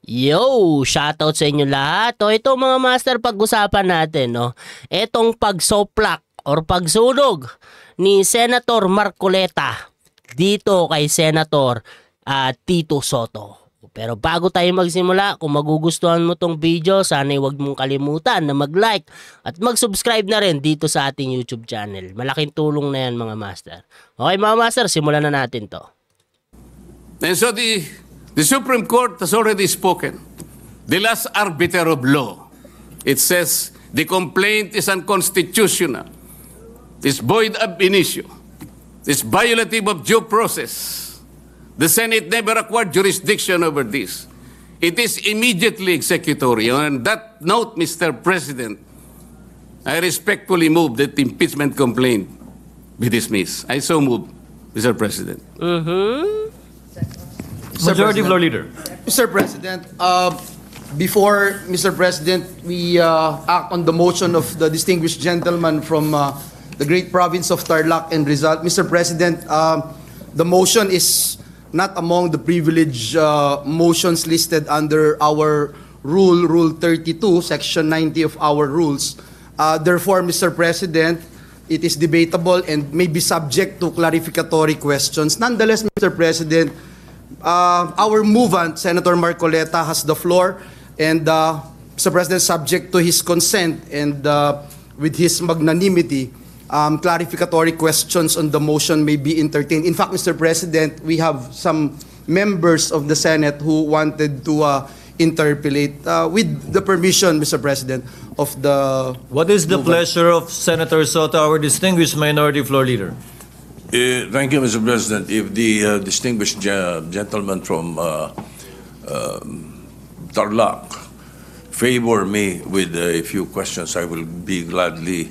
Yo! Shoutout sa inyo lahat. O ito mga master, pag-usapan natin, no? Etong pagsoplak or pagsunog ni Senator Marcoleta dito kay Senator Tito Soto. Pero bago tayo magsimula, kung magugustuhan mo tong video, sana'y huwag mong kalimutan na mag-like at mag-subscribe na rin dito sa ating YouTube channel. Malaking tulong na yan mga master. Okay mga master, simulan na natin to. And so the Supreme Court has already spoken. The last arbiter of law. It says the complaint is unconstitutional. It's void ab initio. It's violative of due process. The Senate never acquired jurisdiction over this. It is immediately executory. On that note, Mr. President, I respectfully move that the impeachment complaint be dismissed. I so move, Mr. President. Majority Floor Leader. Mr. President, before, Mr. President, we act on the motion of the distinguished gentleman from the great province of Tarlac and Rizal. Mr. President, the motion is not among the privileged motions listed under our Rule 32, Section 90 of our rules. Therefore, Mr. President, it is debatable and may be subject to clarificatory questions. Nonetheless, Mr. President, our movant, Senator Marcoleta, has the floor, and Mr. President, subject to his consent and with his magnanimity, clarificatory questions on the motion may be entertained. In fact, Mr. President, we have some members of the Senate who wanted to interpolate with the permission, Mr. President, of the... What is the pleasure of Senator Soto, our distinguished Minority Floor Leader? Thank you, Mr. President. If the distinguished gentleman from Tarlac favor me with a few questions, I will be gladly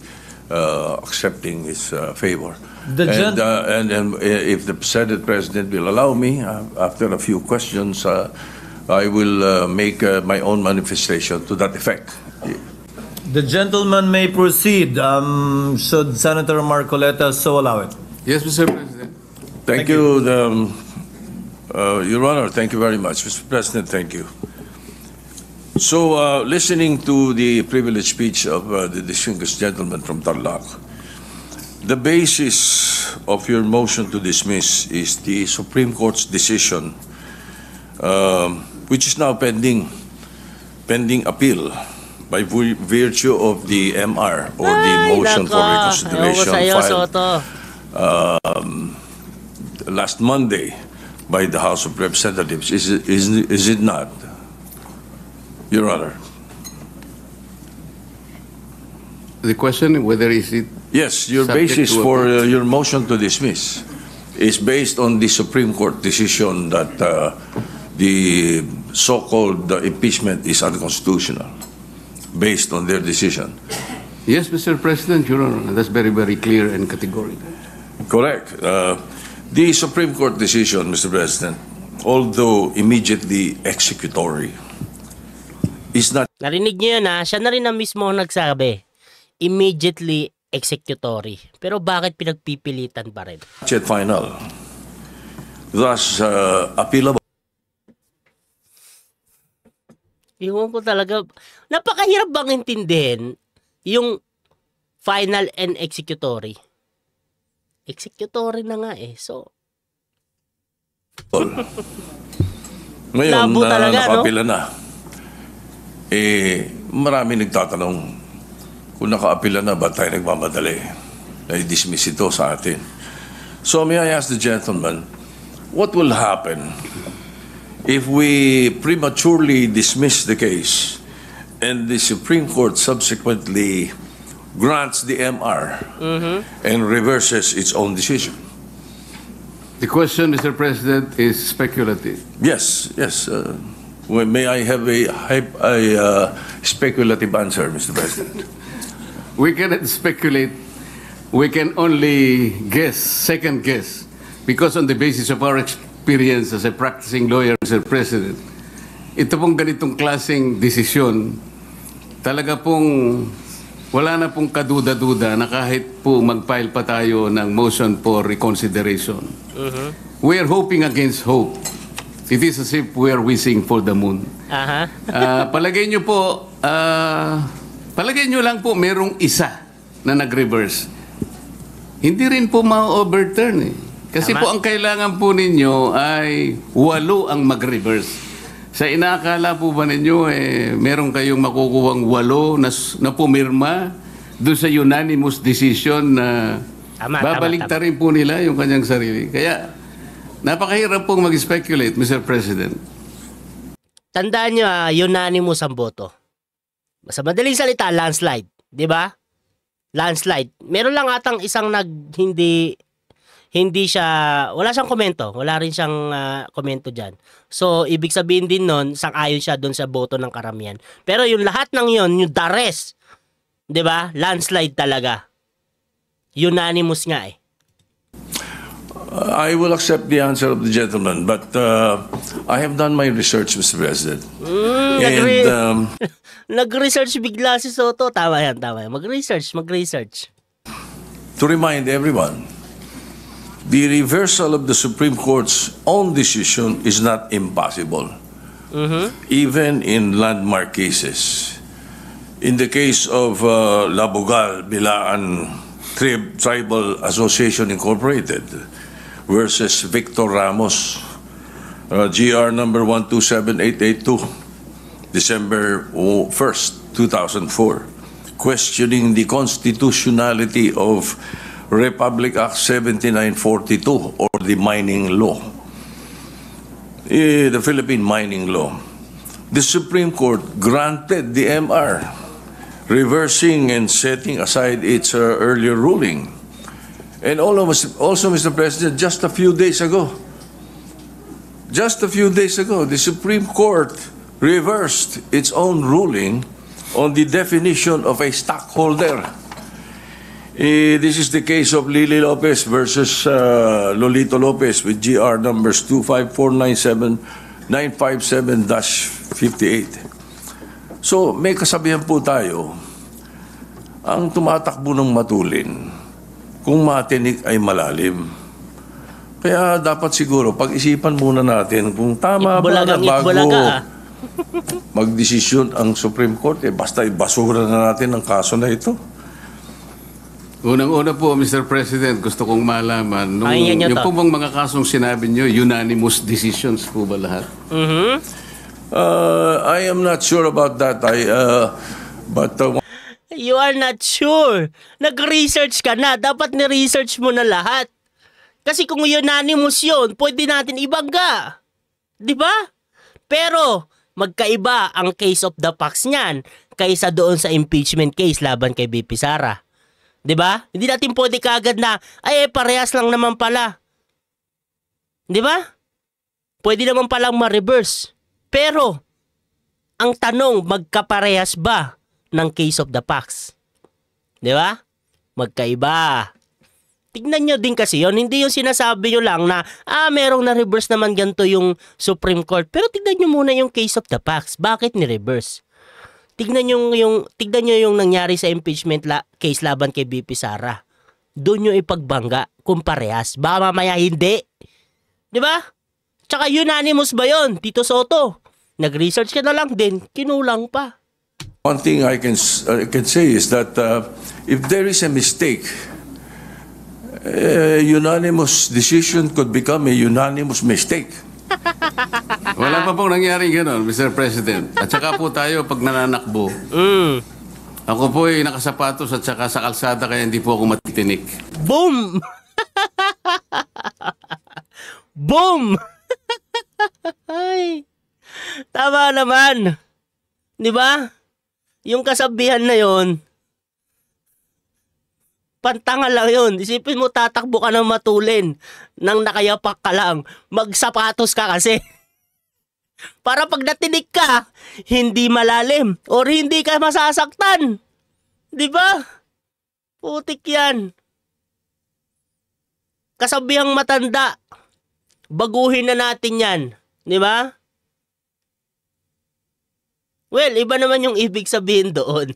accepting his favor. And if the Senate President will allow me, after a few questions, I will make my own manifestation to that effect. The gentleman may proceed, should Senator Marcoleta so allow it. Yes, Mr. President. Thank you, Your Honor. Thank you very much. Mr. President, thank you. So, listening to the privileged speech of the distinguished gentleman from Tarlac, the basis of your motion to dismiss is the Supreme Court's decision, which is now pending appeal by virtue of the MR or the motion for reconsideration filed last Monday by the House of Representatives. Is it not, Your Honor? The question whether is it... Yes, your basis for your motion to dismiss is based on the Supreme Court decision that the so-called impeachment is unconstitutional, based on their decision. Yes, Mr. President, Your Honor, that's very, very clear and categorical. Correct. The Supreme Court decision, Mr. President, although immediately executory, is not... Narinig niyo yun ha? Siya na rin ang mismo nagsabi. Immediately executory. Pero bakit pinagpipilitan pa rin? Yet final. Thus, appealable. Iwan ko talaga. Napakahirap bang intindihin yung final and executory? Executory na nga eh. So, ngayon, labo talaga, nakaapila na. Marami nagtatanong kung nakaapila na, ba't tayo nagmamadali? Na-dismiss ito sa atin. So may I ask the gentleman, what will happen if we prematurely dismiss the case and the Supreme Court subsequently grants the MR and reverses its own decision? The question, Mr. President, is speculative. Yes. May I have a speculative answer, Mr. President? We cannot speculate. We can only guess, second guess, because on the basis of our experience as a practicing lawyer, Mr. President, ito pong ganitong klaseng desisyon, talaga pong wala na pong kaduda-duda na kahit po mag-file pa tayo ng motion for reconsideration. We are hoping against hope It is as if we are wishing for the moon. Aha. Palagay nyo po, palagay nyo lang po merong isa na nag-reverse. Hindi rin po ma-overturn eh. Kasi Tama. po ang kailangan po ninyo ay 8 ang mag-reverse. Sa inaakala po ba ninyo, meron kayong makukuhang 8 na pumirma doon sa unanimous decision na Tama, babalik rin po nila yung kanyang sarili. Kaya, napakahirap pong mag-speculate, Mr. President. Tandaan nyo, unanimous ang boto. Sa madaling salita, landslide. Di ba? Landslide. Meron lang atang isang hindi siya, wala siyang komento. Wala rin siyang komento dyan. So, ibig sabihin din nun, sang-ayon siya doon sa boto ng karamihan. Pero yung lahat ng yon, yung the rest, di ba? Landslide talaga. Unanimous nga eh. I will accept the answer of the gentleman, but I have done my research, Mr. President. And Nag-research bigla si Soto. Tama yan. Mag-research. to remind everyone, the reversal of the Supreme Court's own decision is not impossible, even in landmark cases. In the case of Labugal, Bilaan Tribal Association Incorporated versus Victor Ramos, GR number 127882, December 1st, 2004, questioning the constitutionality of Republic Act 7942 or the mining law, the Philippine mining law. The Supreme Court granted the MR, reversing and setting aside its earlier ruling. And also, Mr. President, just a few days ago, the Supreme Court reversed its own ruling on the definition of a stockholder. This is the case of Lily Lopez versus Lolito Lopez with GR numbers 25497-957-58. So, may kasabihan po tayo, ang tumatakbo ng matulin, kung matinik ay malalim. Kaya dapat siguro, pag-isipan muna natin kung tama ba na bago magdesisyon ang Supreme Court, basta ibasura na natin ang kaso na ito. Unang-una po, Mr. President, gusto kong malaman, Pakinggan niyo yung to. po bang mga kasong sinabi niyo, unanimous decisions po ba lahat? I am not sure about that. You are not sure. Nag-research ka na. Dapat ni-research mo na lahat. Kasi kung unanimous yun, pwede natin ibangga. Di ba? Pero, magkaiba ang case of the facts niyan kaysa doon sa impeachment case laban kay BP Sara. Di ba? Hindi natin pwede kaagad na, parehas lang naman pala. Di ba? Pwede naman palang ma-reverse. Pero, ang tanong, magkaparehas ba ng case of the facts? Di ba? Magkaiba. Tignan nyo din kasi yon. Hindi yung sinasabi nyo lang na, merong na-reverse naman ganito yung Supreme Court. Pero tignan nyo muna yung case of the facts. Bakit ni-reverse? Tignan nyo yung nangyari sa impeachment case laban kay BP Sara. Doon nyo ipagbangga kung parehas. Baka mamaya hindi. Di ba? Tsaka unanimous ba yon, Tito Soto? Nag-research ka na lang din, kinulang pa. One thing I can say is that if there is a mistake, unanimous decision could become a unanimous mistake. Wala pa pong nangyari gano'n, Mr. President. At saka po tayo, pag nananakbo, ako po ay nakasapatos at saka sa kalsada kaya hindi po ako matitinik. Boom! Boom! Ay, tama naman. Di ba? Yung kasabihan na yon, pantangal lang yun. Isipin mo, tatakbo ka ng matulin nang nakayapak ka lang. Magsapatos ka kasi. Para pag natinig ka, hindi malalim or hindi ka masasaktan. Di ba? Putik yan. Kasabihang matanda. Baguhin na natin yan. Di ba? Well, iba naman yung ibig sabihin doon.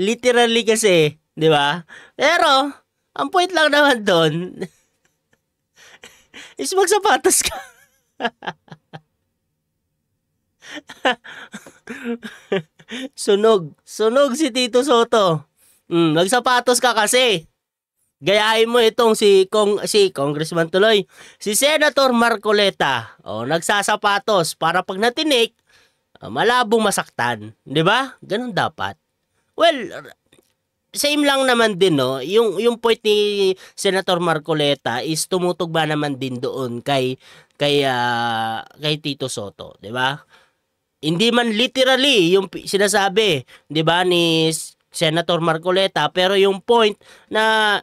Literally kasi, di ba? Pero, ang point lang naman doon, is magsapatos ka. Sunog si Tito Soto. Magsapatos ka kasi. Gayahin mo itong si Congressman tuloy, si Senator Marcoleta. Nagsasapatos para pag natinik, malabong masaktan, 'di ba? Ganun dapat. Well, same lang naman din, no. Yung point ni Senator Marcoleta is tumutugma naman din doon kay Tito Soto, 'di ba? Hindi man literally yung sinasabi, 'di ba, ni Senator Marcoleta, pero yung point na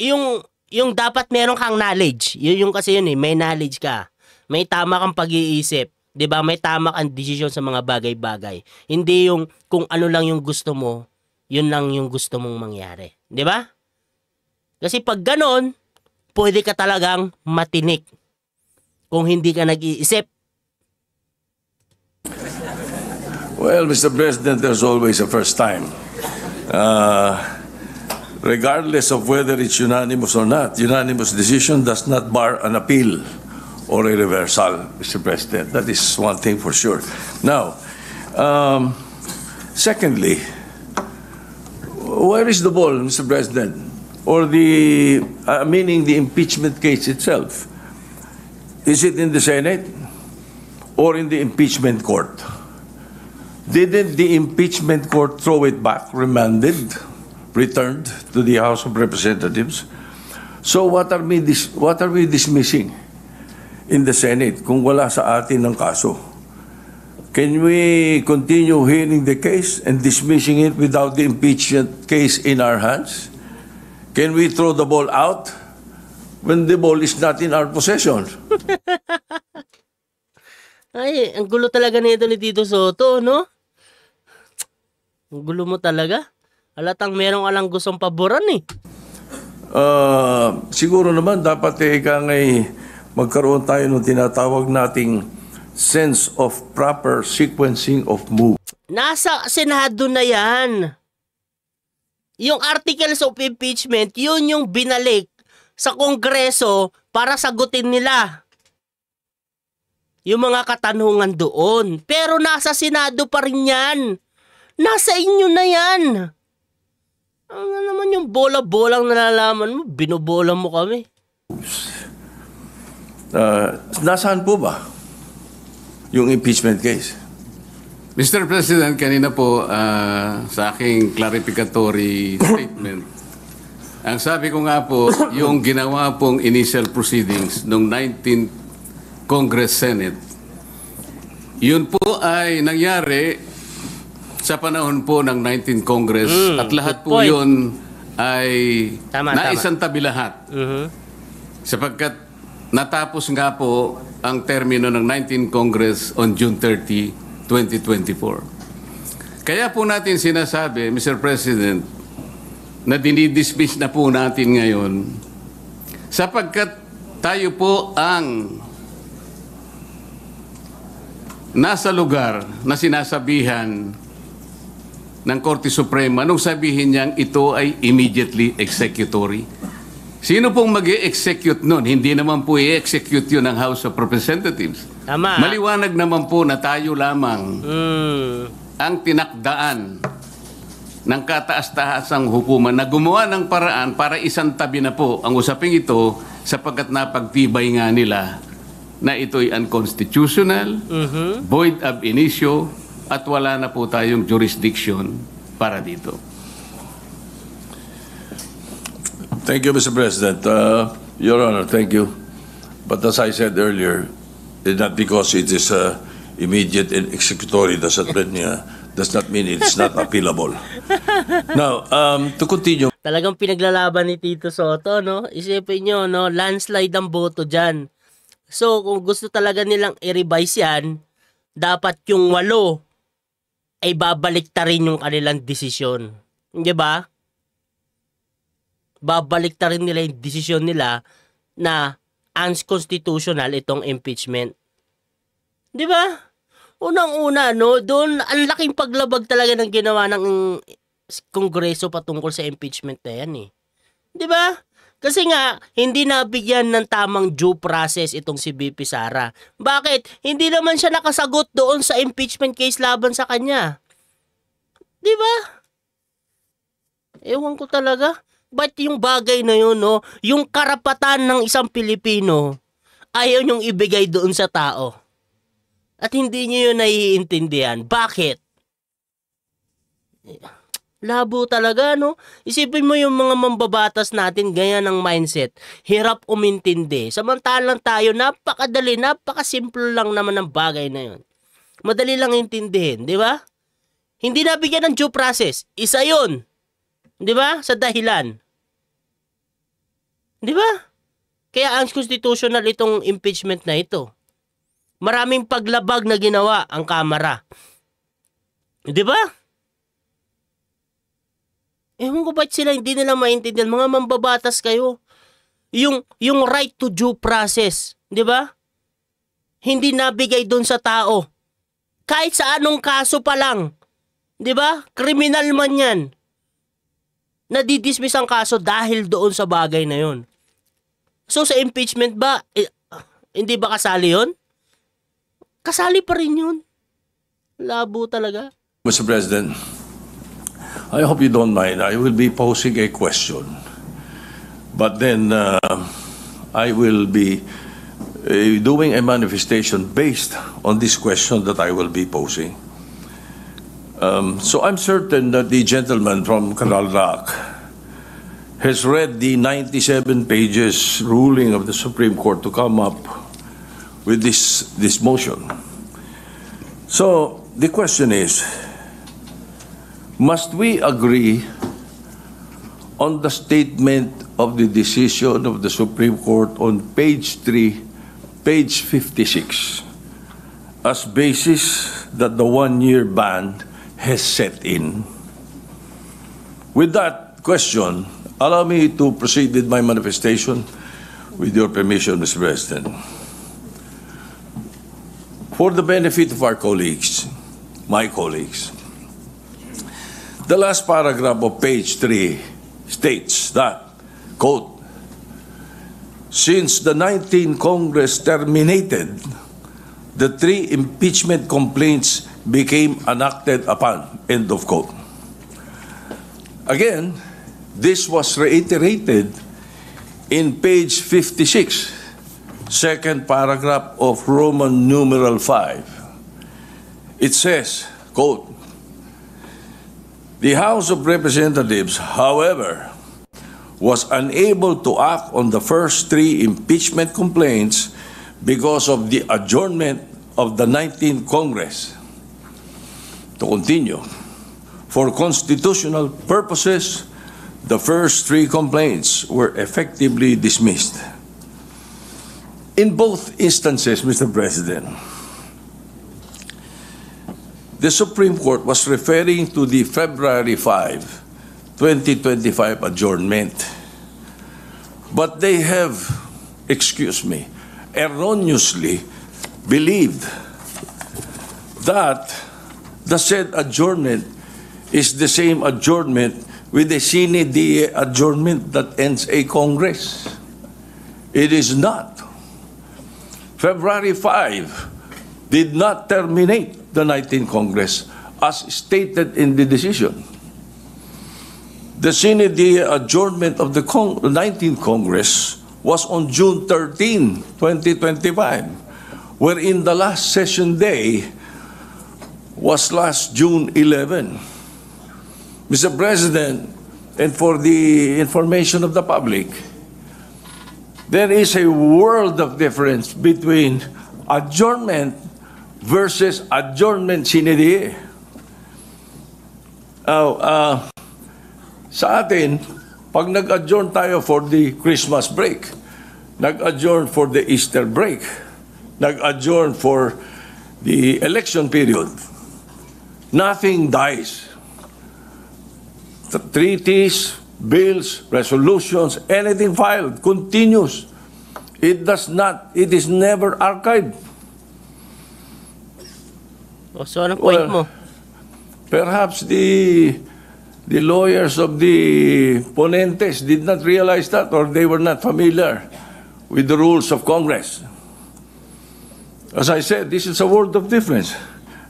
yung dapat meron kang knowledge. Yung kasi yun may knowledge ka. May tama kang pag-iisip, 'di ba? May tama kang desisyon sa mga bagay-bagay. Hindi yung kung ano lang yung gusto mo, yun lang yung gusto mong mangyari, 'di ba? Kasi pag ganon, pwede ka talagang matinik kung hindi ka nag-iisip. Well, Mr. President, there's always a first time. Regardless of whether it's unanimous or not, unanimous decision does not bar an appeal or a reversal, Mr. President. That is one thing for sure. Now, secondly, where is the ball, Mr. President? Or meaning the impeachment case itself? Is it in the Senate or in the impeachment court? Didn't the impeachment court throw it back, remanded, returned to the House of Representatives? So what are we dismissing in the Senate kung wala sa atin ng kaso? Can we continue hearing the case and dismissing it without the impeachment case in our hands? Can we throw the ball out when the ball is not in our possession? Ay, ang gulo talaga nito ni Tito Soto, no? Ang gulo mo talaga. Halatang merong alang gustong paboran eh. Siguro naman dapat magkaroon tayo ng tinatawag nating sense of proper sequencing of move. Nasa Senado na yan. Yung articles of impeachment, yun yung binalik sa Kongreso para sagutin nila yung mga katanungan doon. Pero nasa Senado pa rin yan. Nasa inyo na yan. Ano naman yung bola-bolang nalalaman mo? Binobola mo kami. Nasaan po ba yung impeachment case? Mr. President, kanina po sa aking clarificatory statement, ang sabi ko nga po, yung ginawa pong initial proceedings noong 19th Congress Senate, yun po ay nangyari sa panahon po ng 19th Congress at lahat po yun ay naisantabi lahat. Sapagkat natapos nga po ang termino ng 19th Congress on June 30, 2024. Kaya po natin sinasabi, Mr. President, na dinidismiss na po natin ngayon sapagkat tayo po ang nasa lugar na sinasabihan ng Korte Suprema nung sabihin niyang ito ay immediately executory. Sino pong mag-i-execute nun? Hindi naman po i-execute yun ng House of Representatives. Tama. Maliwanag naman po na tayo lamang ang tinakdaan ng kataas-taasang hukuman na gumawa ng paraan para isantabi na po ang usaping ito sapagkat napagtibay nga nila na ito'y unconstitutional, void ab initio, at wala na po tayong jurisdiction para dito. Thank you, Mr. President. Your Honor, thank you. But as I said earlier, not because it is immediate and executory does not mean it's not appealable. Now, to continue. Talagang pinaglalaban ni Tito Soto, no? Isipin nyo, no? Landslide ang boto dyan. So, kung gusto talaga nilang i-revise yan, dapat yung 8 ay babalik ta rin yung kanilang desisyon. Di ba? Babalik ta rin nila yung desisyon nila na unconstitutional itong impeachment. Di ba? Unang-una, no? Doon, ang laking paglabag talaga ng ginawa ng Kongreso patungkol sa impeachment na yan eh. Di ba? Kasi nga, hindi nabigyan ng tamang due process itong si BP Sara. Bakit? Hindi naman siya nakasagot doon sa impeachment case laban sa kanya. Di ba? Ewan ko talaga. Ba't yung bagay na yun, no? Yung karapatan ng isang Pilipino, ayaw niyong ibigay doon sa tao. At hindi niyo yun naiintindihan. Bakit? Labo talaga, no? Isipin mo yung mga mambabatas natin, ganyan ang mindset. Hirap umintindi. Samantalang tayo, napakadali, napakasimple lang naman ng bagay na yun. Madali lang intindihin, di ba? Hindi nabigyan ng due process. Isa yun. Di ba? Sa dahilan. Di ba? Kaya unconstitutional itong impeachment na ito. Maraming paglabag na ginawa ang Kamara. Di ba? Ewan ko ba't sila hindi nila maintindihan. Mga mambabatas kayo. Yung right to due process. Di ba? Hindi nabigay doon sa tao. Kahit sa anong kaso pa lang. Di ba? Kriminal man yan. Nadidismiss ang kaso dahil doon sa bagay na yon. So sa impeachment ba, hindi ba kasali yon? Kasali pa rin yun. Labo talaga. Mr. President, I hope you don't mind. I will be posing a question. But then I will be doing a manifestation based on this question that I will be posing. So I'm certain that the gentleman from Canal Rock has read the 97 pages ruling of the Supreme Court to come up with this motion. So the question is, must we agree on the statement of the decision of the Supreme Court on page 3, page 56, as basis that the 1-year ban has set in? With that question, allow me to proceed with my manifestation with your permission, Mr. President. For the benefit of our colleagues, my colleagues, the last paragraph of page 3 states that, quote, since the 19th Congress terminated, the 3 impeachment complaints became enacted upon, end of quote. Again, this was reiterated in page 56, second paragraph of Roman numeral 5. It says, quote, the House of Representatives, however, was unable to act on the first 3 impeachment complaints because of the adjournment of the 19th Congress. To continue, for constitutional purposes, the first 3 complaints were effectively dismissed. In both instances, Mr. President, the Supreme Court was referring to the February 5, 2025 adjournment. But they have, erroneously believed that the said adjournment is the same adjournment with the sine die adjournment that ends a Congress. It is not. February 5 did not terminate the 19th Congress as stated in the decision. The sine die adjournment of the 19th Congress was on June 13, 2025, wherein the last session day was last June 11. Mr. President, and for the information of the public, there is a world of difference between adjournment versus adjournment sine die. Sa atin, pag nag-adjourn tayo for the Christmas break, nag-adjourn for the Easter break, nag-adjourn for the election period, nothing dies. The treaties, bills, resolutions, anything filed continues. It is never archived. So anong point mo? Perhaps the the lawyers of the ponentes did not realize that, or they were not familiar with the rules of Congress. As I said, this is a world of difference.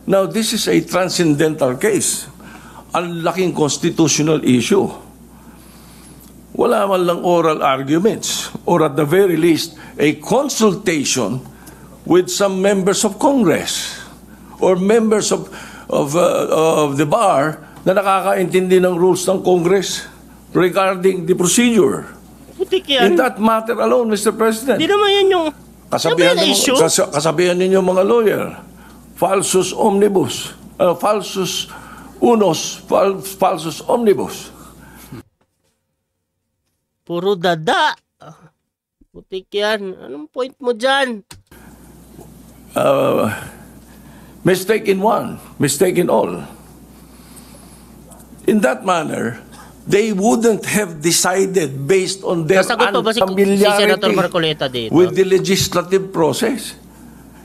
Now, this is a transcendental case. Ang laking constitutional issue. Wala man lang oral arguments, or at the very least, a consultation with some members of Congress or members of the bar na nakakaintindi ng rules ng Congress regarding the procedure. Putik yan. In that matter alone, Mr. President, Di naman yan yung... kasabihan, Ano ba yung issue? kasabihan ninyo mga lawyer, falsus omnibus, falsus unos, falsus omnibus. Puro dada. Putik yan. Anong point mo dyan? Mistake in one, mistake in all. In that manner, they wouldn't have decided based on their Nasagot pa ba si Senator Marcoleta dito? with the legislative process.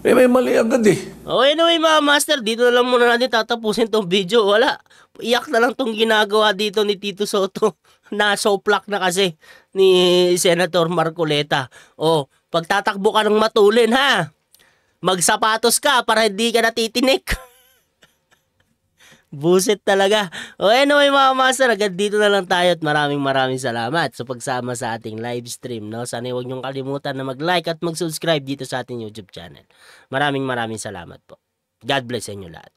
Eh, may mali agad eh. Oh, anyway mga master, dito na lang muna natin tatapusin tong video. Wala. Iyak na lang tong ginagawa dito ni Tito Soto. Na-soplak na kasi ni Senator Marcoleta. Oh, pagtatakbo ka ng matulin ha. Magsapatos ka para hindi ka natitinik. Buset talaga. O anyway mga master, agad dito na lang tayo at maraming salamat sa pagsama sa ating live stream. No? Sana huwag niyong kalimutan na mag-like at mag-subscribe dito sa ating YouTube channel. Maraming salamat po. God bless sa inyo lahat.